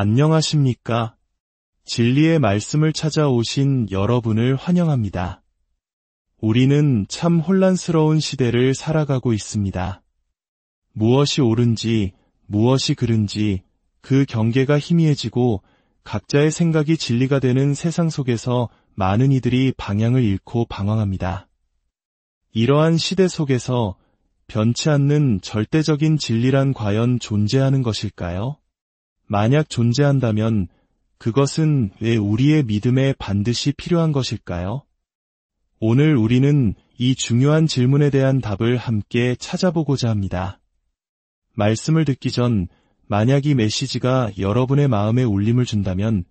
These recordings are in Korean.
안녕하십니까? 진리의 말씀을 찾아오신 여러분을 환영합니다. 우리는 참 혼란스러운 시대를 살아가고 있습니다. 무엇이 옳은지, 무엇이 그른지 그 경계가 희미해지고 각자의 생각이 진리가 되는 세상 속에서 많은 이들이 방향을 잃고 방황합니다. 이러한 시대 속에서 변치 않는 절대적인 진리란 과연 존재하는 것일까요? 만약 존재한다면 그것은 왜 우리의 믿음에 반드시 필요한 것일까요? 오늘 우리는 이 중요한 질문에 대한 답을 함께 찾아보고자 합니다. 말씀을 듣기 전 만약 이 메시지가 여러분의 마음에 울림을 준다면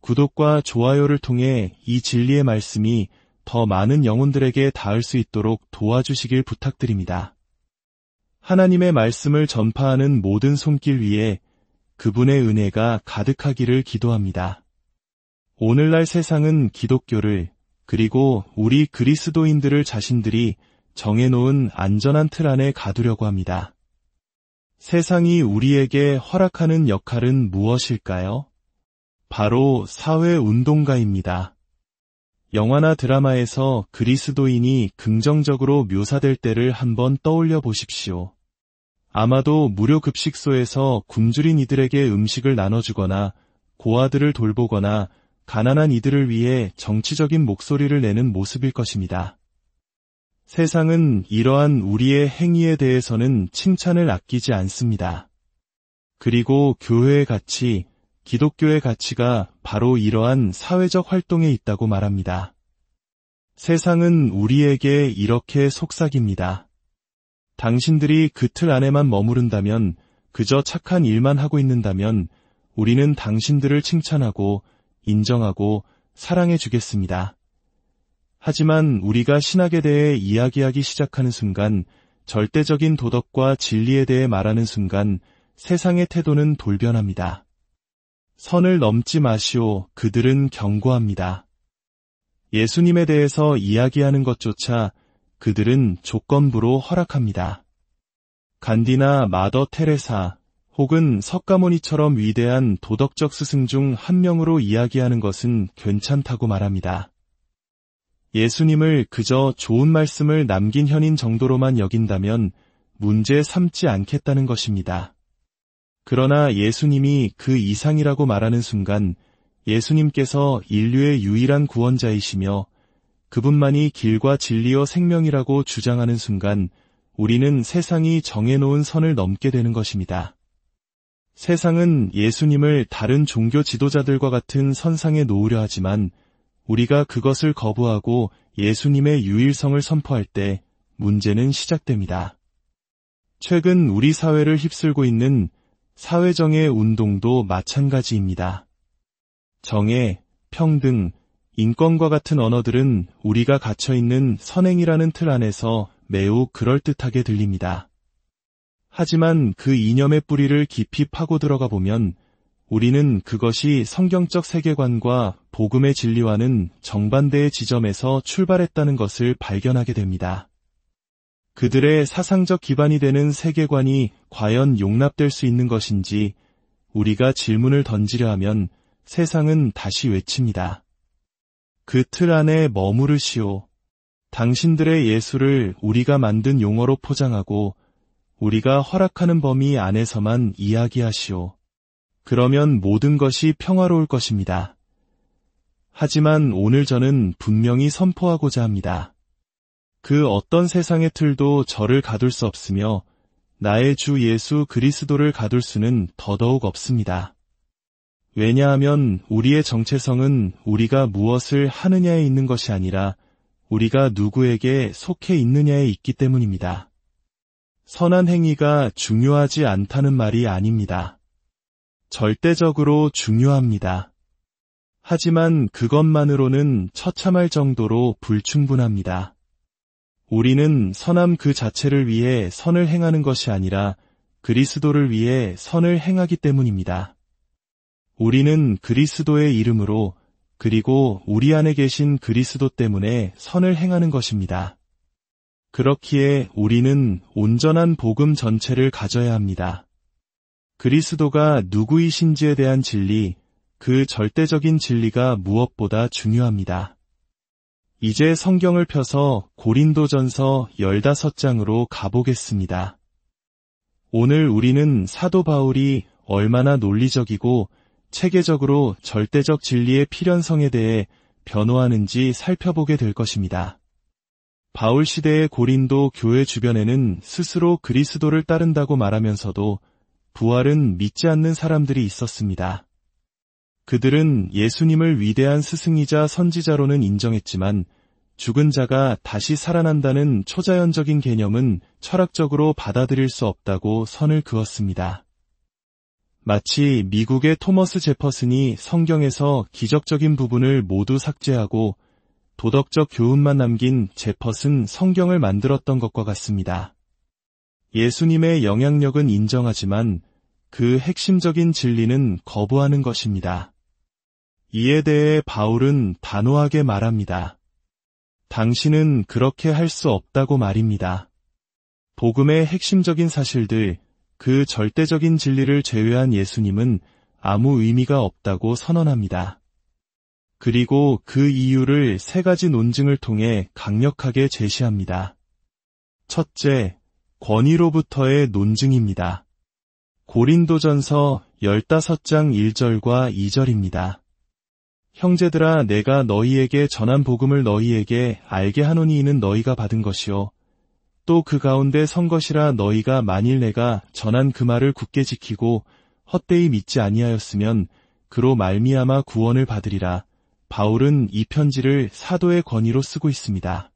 구독과 좋아요를 통해 이 진리의 말씀이 더 많은 영혼들에게 닿을 수 있도록 도와주시길 부탁드립니다. 하나님의 말씀을 전파하는 모든 손길 위에 그분의 은혜가 가득하기를 기도합니다. 오늘날 세상은 기독교를 그리고 우리 그리스도인들을 자신들이 정해놓은 안전한 틀 안에 가두려고 합니다. 세상이 우리에게 허락하는 역할은 무엇일까요? 바로 사회운동가입니다. 영화나 드라마에서 그리스도인이 긍정적으로 묘사될 때를 한번 떠올려 보십시오. 아마도 무료 급식소에서 굶주린 이들에게 음식을 나눠주거나 고아들을 돌보거나 가난한 이들을 위해 정치적인 목소리를 내는 모습일 것입니다. 세상은 이러한 우리의 행위에 대해서는 칭찬을 아끼지 않습니다. 그리고 교회의 가치, 기독교의 가치가 바로 이러한 사회적 활동에 있다고 말합니다. 세상은 우리에게 이렇게 속삭입니다. 당신들이 그 틀 안에만 머무른다면, 그저 착한 일만 하고 있는다면 우리는 당신들을 칭찬하고 인정하고 사랑해 주겠습니다. 하지만 우리가 신학에 대해 이야기하기 시작하는 순간, 절대적인 도덕과 진리에 대해 말하는 순간 세상의 태도는 돌변합니다. 선을 넘지 마시오. 그들은 경고합니다. 예수님에 대해서 이야기하는 것조차 그들은 조건부로 허락합니다. 간디나 마더 테레사 혹은 석가모니처럼 위대한 도덕적 스승 중 한 명으로 이야기하는 것은 괜찮다고 말합니다. 예수님을 그저 좋은 말씀을 남긴 현인 정도로만 여긴다면 문제 삼지 않겠다는 것입니다. 그러나 예수님이 그 이상이라고 말하는 순간 예수님께서 인류의 유일한 구원자이시며 그분만이 길과 진리요 생명이라고 주장하는 순간 우리는 세상이 정해놓은 선을 넘게 되는 것입니다. 세상은 예수님을 다른 종교 지도자들과 같은 선상에 놓으려 하지만 우리가 그것을 거부하고 예수님의 유일성을 선포할 때 문제는 시작됩니다. 최근 우리 사회를 휩쓸고 있는 사회정의 운동도 마찬가지입니다. 정의, 평등, 인권과 같은 언어들은 우리가 갇혀있는 선행이라는 틀 안에서 매우 그럴듯하게 들립니다. 하지만 그 이념의 뿌리를 깊이 파고 들어가 보면 우리는 그것이 성경적 세계관과 복음의 진리와는 정반대의 지점에서 출발했다는 것을 발견하게 됩니다. 그들의 사상적 기반이 되는 세계관이 과연 용납될 수 있는 것인지 우리가 질문을 던지려 하면 세상은 다시 외칩니다. 그 틀 안에 머무르시오. 당신들의 예수를 우리가 만든 용어로 포장하고 우리가 허락하는 범위 안에서만 이야기하시오. 그러면 모든 것이 평화로울 것입니다. 하지만 오늘 저는 분명히 선포하고자 합니다. 그 어떤 세상의 틀도 저를 가둘 수 없으며 나의 주 예수 그리스도를 가둘 수는 더더욱 없습니다. 왜냐하면 우리의 정체성은 우리가 무엇을 하느냐에 있는 것이 아니라 우리가 누구에게 속해 있느냐에 있기 때문입니다. 선한 행위가 중요하지 않다는 말이 아닙니다. 절대적으로 중요합니다. 하지만 그것만으로는 처참할 정도로 불충분합니다. 우리는 선함 그 자체를 위해 선을 행하는 것이 아니라 그리스도를 위해 선을 행하기 때문입니다. 우리는 그리스도의 이름으로 그리고 우리 안에 계신 그리스도 때문에 선을 행하는 것입니다. 그렇기에 우리는 온전한 복음 전체를 가져야 합니다. 그리스도가 누구이신지에 대한 진리, 그 절대적인 진리가 무엇보다 중요합니다. 이제 성경을 펴서 고린도전서 15장으로 가보겠습니다. 오늘 우리는 사도 바울이 얼마나 논리적이고 체계적으로 절대적 진리의 필연성에 대해 변호하는지 살펴보게 될 것입니다. 바울 시대의 고린도 교회 주변에는 스스로 그리스도를 따른다고 말하면서도 부활은 믿지 않는 사람들이 있었습니다. 그들은 예수님을 위대한 스승이자 선지자로는 인정했지만 죽은 자가 다시 살아난다는 초자연적인 개념은 철학적으로 받아들일 수 없다고 선을 그었습니다. 마치 미국의 토머스 제퍼슨이 성경에서 기적적인 부분을 모두 삭제하고 도덕적 교훈만 남긴 제퍼슨 성경을 만들었던 것과 같습니다. 예수님의 영향력은 인정하지만 그 핵심적인 진리는 거부하는 것입니다. 이에 대해 바울은 단호하게 말합니다. 당신은 그렇게 할 수 없다고 말입니다. 복음의 핵심적인 사실들, 그 절대적인 진리를 제외한 예수님은 아무 의미가 없다고 선언합니다. 그리고 그 이유를 3가지 논증을 통해 강력하게 제시합니다. 첫째, 권위로부터의 논증입니다. 고린도전서 15장 1절과 2절입니다. 형제들아, 내가 너희에게 전한 복음을 너희에게 알게 하노니 이는 너희가 받은 것이요 또 그 가운데 선 것이라 너희가 만일 내가 전한 그 말을 굳게 지키고 헛되이 믿지 아니하였으면 그로 말미암아 구원을 받으리라. 바울은 이 편지를 사도의 권위로 쓰고 있습니다.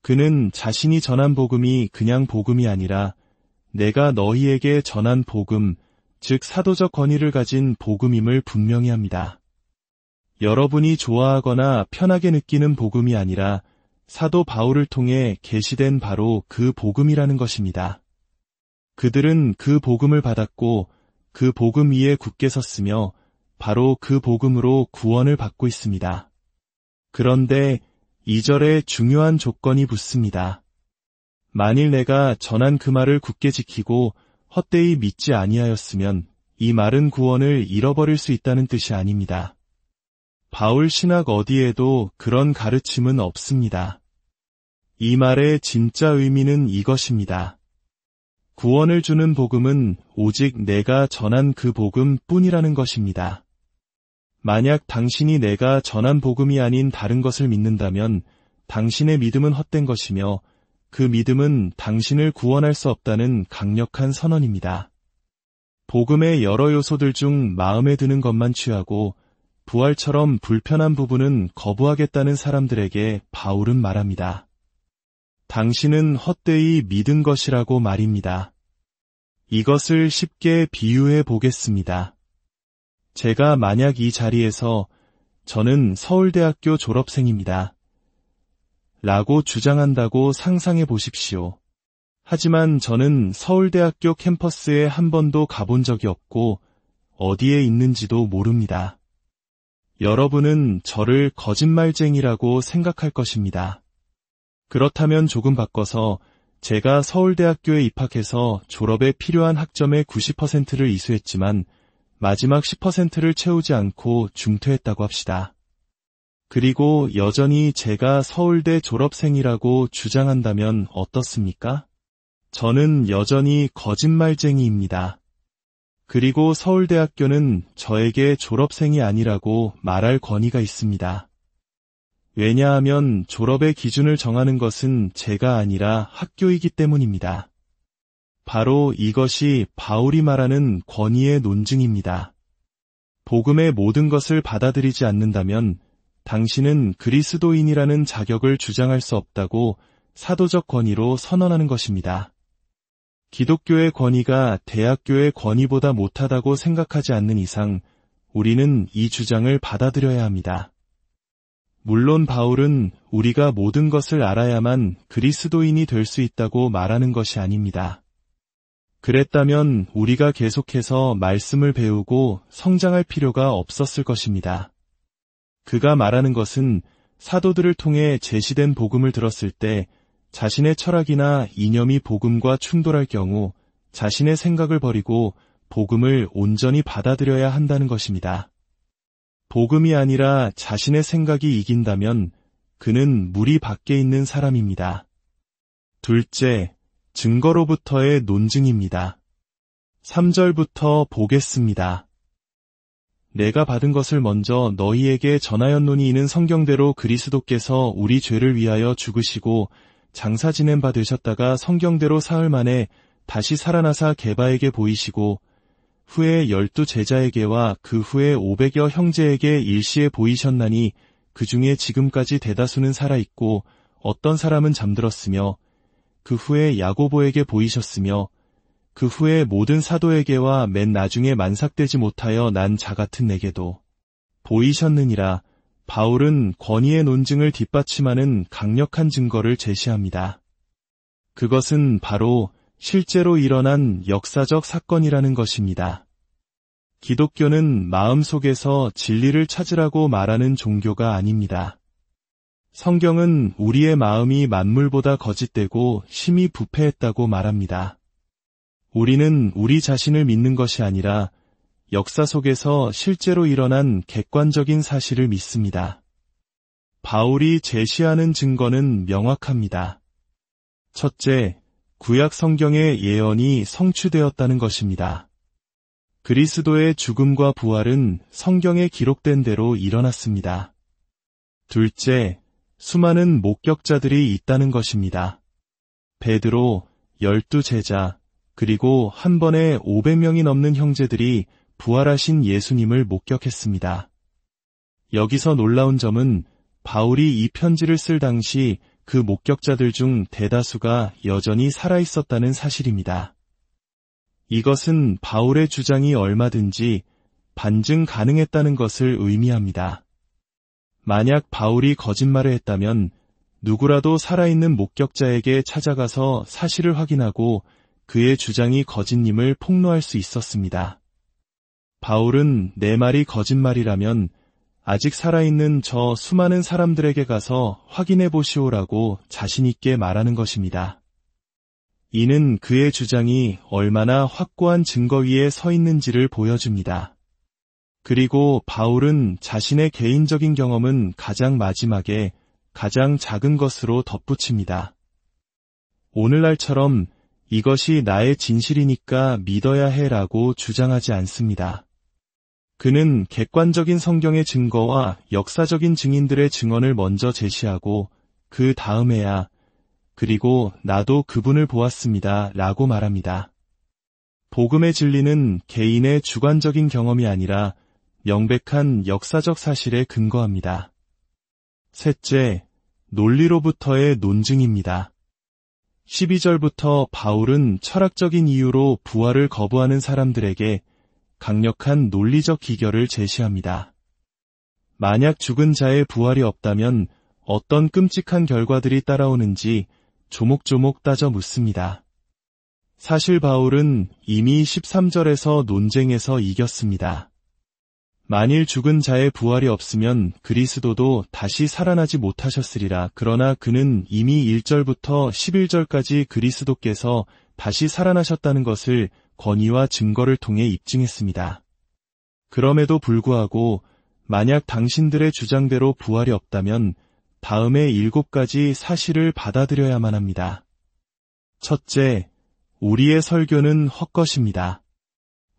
그는 자신이 전한 복음이 그냥 복음이 아니라 내가 너희에게 전한 복음, 즉 사도적 권위를 가진 복음임을 분명히 합니다. 여러분이 좋아하거나 편하게 느끼는 복음이 아니라 사도 바울을 통해 계시된 바로 그 복음이라는 것입니다. 그들은 그 복음을 받았고 그 복음 위에 굳게 섰으며 바로 그 복음으로 구원을 받고 있습니다. 그런데 2절에 중요한 조건이 붙습니다. 만일 내가 전한 그 말을 굳게 지키고 헛되이 믿지 아니하였으면 이 말은 구원을 잃어버릴 수 있다는 뜻이 아닙니다. 바울 신학 어디에도 그런 가르침은 없습니다. 이 말의 진짜 의미는 이것입니다. 구원을 주는 복음은 오직 내가 전한 그 복음 뿐이라는 것입니다. 만약 당신이 내가 전한 복음이 아닌 다른 것을 믿는다면 당신의 믿음은 헛된 것이며 그 믿음은 당신을 구원할 수 없다는 강력한 선언입니다. 복음의 여러 요소들 중 마음에 드는 것만 취하고 부활처럼 불편한 부분은 거부하겠다는 사람들에게 바울은 말합니다. 당신은 헛되이 믿은 것이라고 말입니다. 이것을 쉽게 비유해 보겠습니다. 제가 만약 이 자리에서 저는 서울대학교 졸업생입니다. 라고 주장한다고 상상해 보십시오. 하지만 저는 서울대학교 캠퍼스에 한 번도 가본 적이 없고 어디에 있는지도 모릅니다. 여러분은 저를 거짓말쟁이라고 생각할 것입니다. 그렇다면 조금 바꿔서 제가 서울대학교에 입학해서 졸업에 필요한 학점의 90%를 이수했지만 마지막 10%를 채우지 않고 중퇴했다고 합시다. 그리고 여전히 제가 서울대 졸업생이라고 주장한다면 어떻습니까? 저는 여전히 거짓말쟁이입니다. 그리고 서울대학교는 저에게 졸업생이 아니라고 말할 권위가 있습니다. 왜냐하면 졸업의 기준을 정하는 것은 제가 아니라 학교이기 때문입니다. 바로 이것이 바울이 말하는 권위의 논증입니다. 복음의 모든 것을 받아들이지 않는다면 당신은 그리스도인이라는 자격을 주장할 수 없다고 사도적 권위로 선언하는 것입니다. 기독교의 권위가 대학교의 권위보다 못하다고 생각하지 않는 이상 우리는 이 주장을 받아들여야 합니다. 물론 바울은 우리가 모든 것을 알아야만 그리스도인이 될 수 있다고 말하는 것이 아닙니다. 그랬다면 우리가 계속해서 말씀을 배우고 성장할 필요가 없었을 것입니다. 그가 말하는 것은 사도들을 통해 제시된 복음을 들었을 때 자신의 철학이나 이념이 복음과 충돌할 경우 자신의 생각을 버리고 복음을 온전히 받아들여야 한다는 것입니다. 복음이 아니라 자신의 생각이 이긴다면 그는 무리 밖에 있는 사람입니다. 둘째, 증거로부터의 논증입니다. 3절부터 보겠습니다. 내가 받은 것을 먼저 너희에게 전하였노니 이는 성경대로 그리스도께서 우리 죄를 위하여 죽으시고 장사 지낸 바 되셨다가 성경대로 사흘 만에 다시 살아나사 게바에게 보이시고 후에 12 제자에게와 그 후에 500여 형제에게 일시에 보이셨나니 그 중에 지금까지 대다수는 살아있고 어떤 사람은 잠들었으며 그 후에 야고보에게 보이셨으며 그 후에 모든 사도에게와 맨 나중에 만삭되지 못하여 난 자 같은 내게도 보이셨느니라. 바울은 권위의 논증을 뒷받침하는 강력한 증거를 제시합니다. 그것은 바로 실제로 일어난 역사적 사건이라는 것입니다. 기독교는 마음속에서 진리를 찾으라고 말하는 종교가 아닙니다. 성경은 우리의 마음이 만물보다 거짓되고 심히 부패했다고 말합니다. 우리는 우리 자신을 믿는 것이 아니라 역사 속에서 실제로 일어난 객관적인 사실을 믿습니다. 바울이 제시하는 증거는 명확합니다. 첫째, 구약 성경의 예언이 성취되었다는 것입니다. 그리스도의 죽음과 부활은 성경에 기록된 대로 일어났습니다. 둘째, 수많은 목격자들이 있다는 것입니다. 베드로, 12 제자, 그리고 한 번에 500명이 넘는 형제들이 부활하신 예수님을 목격했습니다. 여기서 놀라운 점은 바울이 이 편지를 쓸 당시 그 목격자들 중 대다수가 여전히 살아있었다는 사실입니다. 이것은 바울의 주장이 얼마든지 반증 가능했다는 것을 의미합니다. 만약 바울이 거짓말을 했다면 누구라도 살아있는 목격자에게 찾아가서 사실을 확인하고 그의 주장이 거짓임을 폭로할 수 있었습니다. 바울은 내 말이 거짓말이라면 아직 살아있는 저 수많은 사람들에게 가서 확인해 보시오라고 자신있게 말하는 것입니다. 이는 그의 주장이 얼마나 확고한 증거 위에 서 있는지를 보여줍니다. 그리고 바울은 자신의 개인적인 경험은 가장 마지막에 가장 작은 것으로 덧붙입니다. 오늘날처럼 이것이 나의 진실이니까 믿어야 해라고 주장하지 않습니다. 그는 객관적인 성경의 증거와 역사적인 증인들의 증언을 먼저 제시하고 그 다음에야 그리고 나도 그분을 보았습니다 라고 말합니다. 복음의 진리는 개인의 주관적인 경험이 아니라 명백한 역사적 사실에 근거합니다. 셋째, 논리로부터의 논증입니다. 12절부터 바울은 철학적인 이유로 부활을 거부하는 사람들에게 강력한 논리적 기결을 제시합니다. 만약 죽은 자의 부활이 없다면 어떤 끔찍한 결과들이 따라오는지 조목조목 따져 묻습니다. 사실 바울은 이미 13절에서 논쟁에서 이겼습니다. 만일 죽은 자의 부활이 없으면 그리스도도 다시 살아나지 못하셨으리라. 그러나 그는 이미 1절부터 11절까지 그리스도께서 다시 살아나셨다는 것을 권위와 증거를 통해 입증했습니다. 그럼에도 불구하고 만약 당신들의 주장대로 부활이 없다면 다음에 7가지 사실을 받아들여야만 합니다. 첫째, 우리의 설교는 헛것입니다.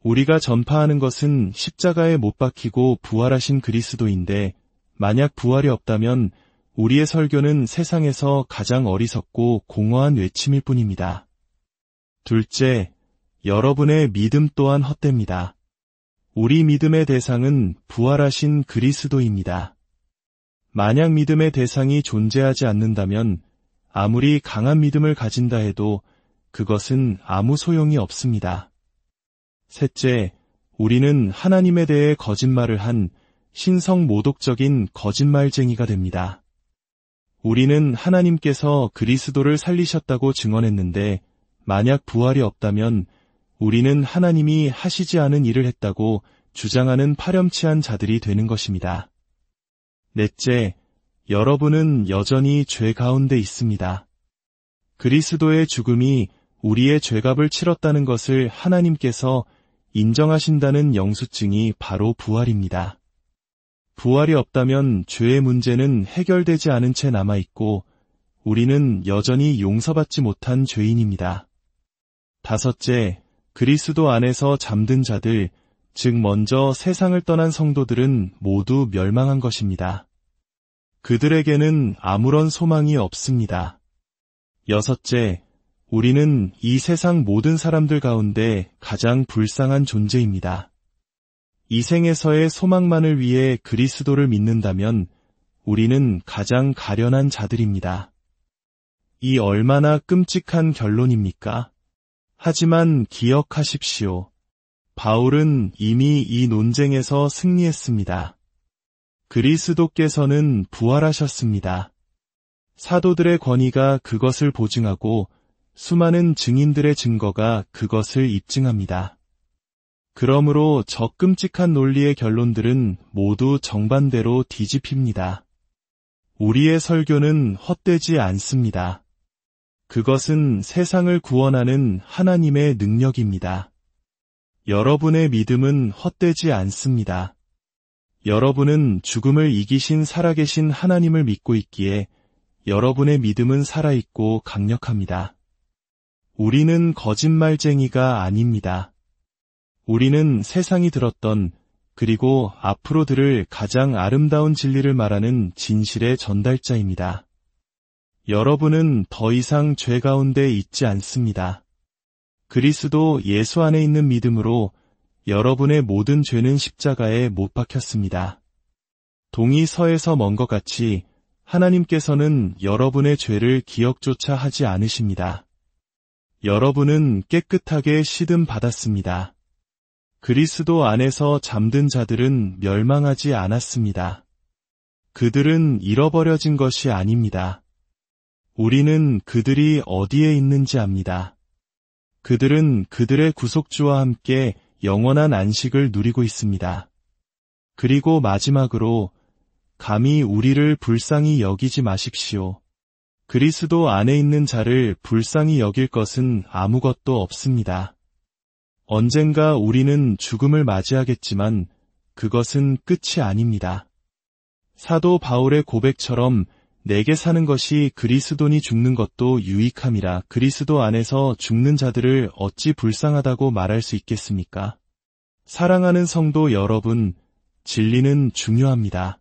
우리가 전파하는 것은 십자가에 못 박히고 부활하신 그리스도인데 만약 부활이 없다면 우리의 설교는 세상에서 가장 어리석고 공허한 외침일 뿐입니다. 둘째, 여러분의 믿음 또한 헛됩니다. 우리 믿음의 대상은 부활하신 그리스도입니다. 만약 믿음의 대상이 존재하지 않는다면 아무리 강한 믿음을 가진다 해도 그것은 아무 소용이 없습니다. 셋째, 우리는 하나님에 대해 거짓말을 한 신성모독적인 거짓말쟁이가 됩니다. 우리는 하나님께서 그리스도를 살리셨다고 증언했는데 만약 부활이 없다면 우리는 하나님이 하시지 않은 일을 했다고 주장하는 파렴치한 자들이 되는 것입니다. 넷째, 여러분은 여전히 죄 가운데 있습니다. 그리스도의 죽음이 우리의 죄값을 치렀다는 것을 하나님께서 인정하신다는 영수증이 바로 부활입니다. 부활이 없다면 죄의 문제는 해결되지 않은 채 남아있고 우리는 여전히 용서받지 못한 죄인입니다. 다섯째, 그리스도 안에서 잠든 자들, 즉 먼저 세상을 떠난 성도들은 모두 멸망한 것입니다. 그들에게는 아무런 소망이 없습니다. 여섯째, 우리는 이 세상 모든 사람들 가운데 가장 불쌍한 존재입니다. 이 생에서의 소망만을 위해 그리스도를 믿는다면 우리는 가장 가련한 자들입니다. 이 얼마나 끔찍한 결론입니까? 하지만 기억하십시오. 바울은 이미 이 논쟁에서 승리했습니다. 그리스도께서는 부활하셨습니다. 사도들의 권위가 그것을 보증하고 수많은 증인들의 증거가 그것을 입증합니다. 그러므로 저 끔찍한 논리의 결론들은 모두 정반대로 뒤집힙니다. 우리의 설교는 헛되지 않습니다. 그것은 세상을 구원하는 하나님의 능력입니다. 여러분의 믿음은 헛되지 않습니다. 여러분은 죽음을 이기신 살아계신 하나님을 믿고 있기에 여러분의 믿음은 살아있고 강력합니다. 우리는 거짓말쟁이가 아닙니다. 우리는 세상이 들었던 그리고 앞으로 들을 가장 아름다운 진리를 말하는 진실의 전달자입니다. 여러분은 더 이상 죄 가운데 있지 않습니다. 그리스도 예수 안에 있는 믿음으로 여러분의 모든 죄는 십자가에 못 박혔습니다. 동이 서에서 먼 것 같이 하나님께서는 여러분의 죄를 기억조차 하지 않으십니다. 여러분은 깨끗하게 시듬 받았습니다. 그리스도 안에서 잠든 자들은 멸망하지 않았습니다. 그들은 잃어버려진 것이 아닙니다. 우리는 그들이 어디에 있는지 압니다. 그들은 그들의 구속주와 함께 영원한 안식을 누리고 있습니다. 그리고 마지막으로 감히 우리를 불쌍히 여기지 마십시오. 그리스도 안에 있는 자를 불쌍히 여길 것은 아무것도 없습니다. 언젠가 우리는 죽음을 맞이하겠지만 그것은 끝이 아닙니다. 사도 바울의 고백처럼 내게 사는 것이 그리스도니 죽는 것도 유익함이라. 그리스도 안에서 죽는 자들을 어찌 불쌍하다고 말할 수 있겠습니까? 사랑하는 성도 여러분, 진리는 중요합니다.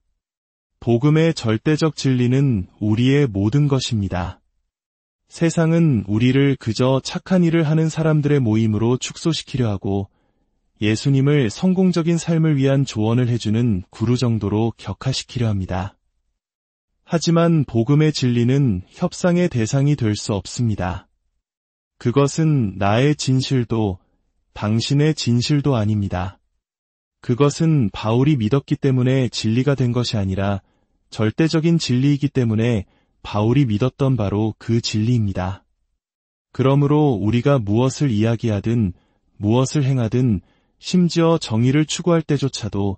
복음의 절대적 진리는 우리의 모든 것입니다. 세상은 우리를 그저 착한 일을 하는 사람들의 모임으로 축소시키려 하고 예수님을 성공적인 삶을 위한 조언을 해주는 구루 정도로 격화시키려 합니다. 하지만 복음의 진리는 협상의 대상이 될 수 없습니다. 그것은 나의 진실도 당신의 진실도 아닙니다. 그것은 바울이 믿었기 때문에 진리가 된 것이 아니라 절대적인 진리이기 때문에 바울이 믿었던 바로 그 진리입니다. 그러므로 우리가 무엇을 이야기하든 무엇을 행하든 심지어 정의를 추구할 때조차도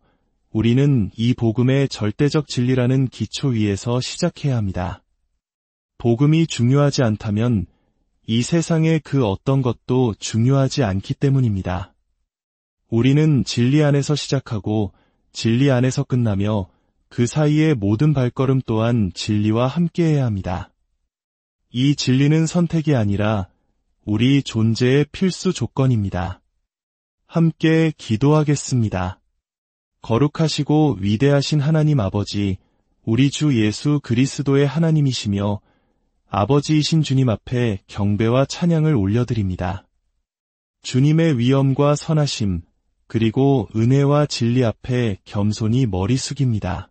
우리는 이 복음의 절대적 진리라는 기초 위에서 시작해야 합니다. 복음이 중요하지 않다면 이 세상의 그 어떤 것도 중요하지 않기 때문입니다. 우리는 진리 안에서 시작하고 진리 안에서 끝나며 그 사이의 모든 발걸음 또한 진리와 함께해야 합니다. 이 진리는 선택이 아니라 우리 존재의 필수 조건입니다. 함께 기도하겠습니다. 거룩하시고 위대하신 하나님 아버지, 우리 주 예수 그리스도의 하나님이시며 아버지이신 주님 앞에 경배와 찬양을 올려드립니다. 주님의 위엄과 선하심, 그리고 은혜와 진리 앞에 겸손히 머리 숙입니다.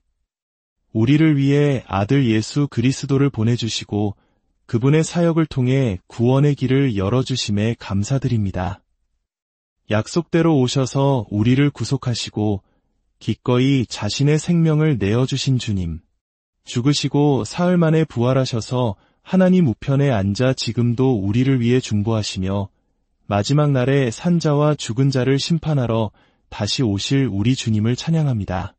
우리를 위해 아들 예수 그리스도를 보내주시고 그분의 사역을 통해 구원의 길을 열어주심에 감사드립니다. 약속대로 오셔서 우리를 구속하시고 기꺼이 자신의 생명을 내어주신 주님, 죽으시고 사흘 만에 부활하셔서 하나님 우편에 앉아 지금도 우리를 위해 중보하시며 마지막 날에 산자와 죽은 자를 심판하러 다시 오실 우리 주님을 찬양합니다.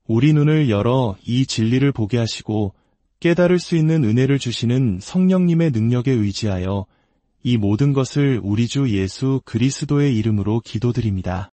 우리 눈을 열어 이 진리를 보게 하시고 깨달을 수 있는 은혜를 주시는 성령님의 능력에 의지하여 이 모든 것을 우리 주 예수 그리스도의 이름으로 기도드립니다.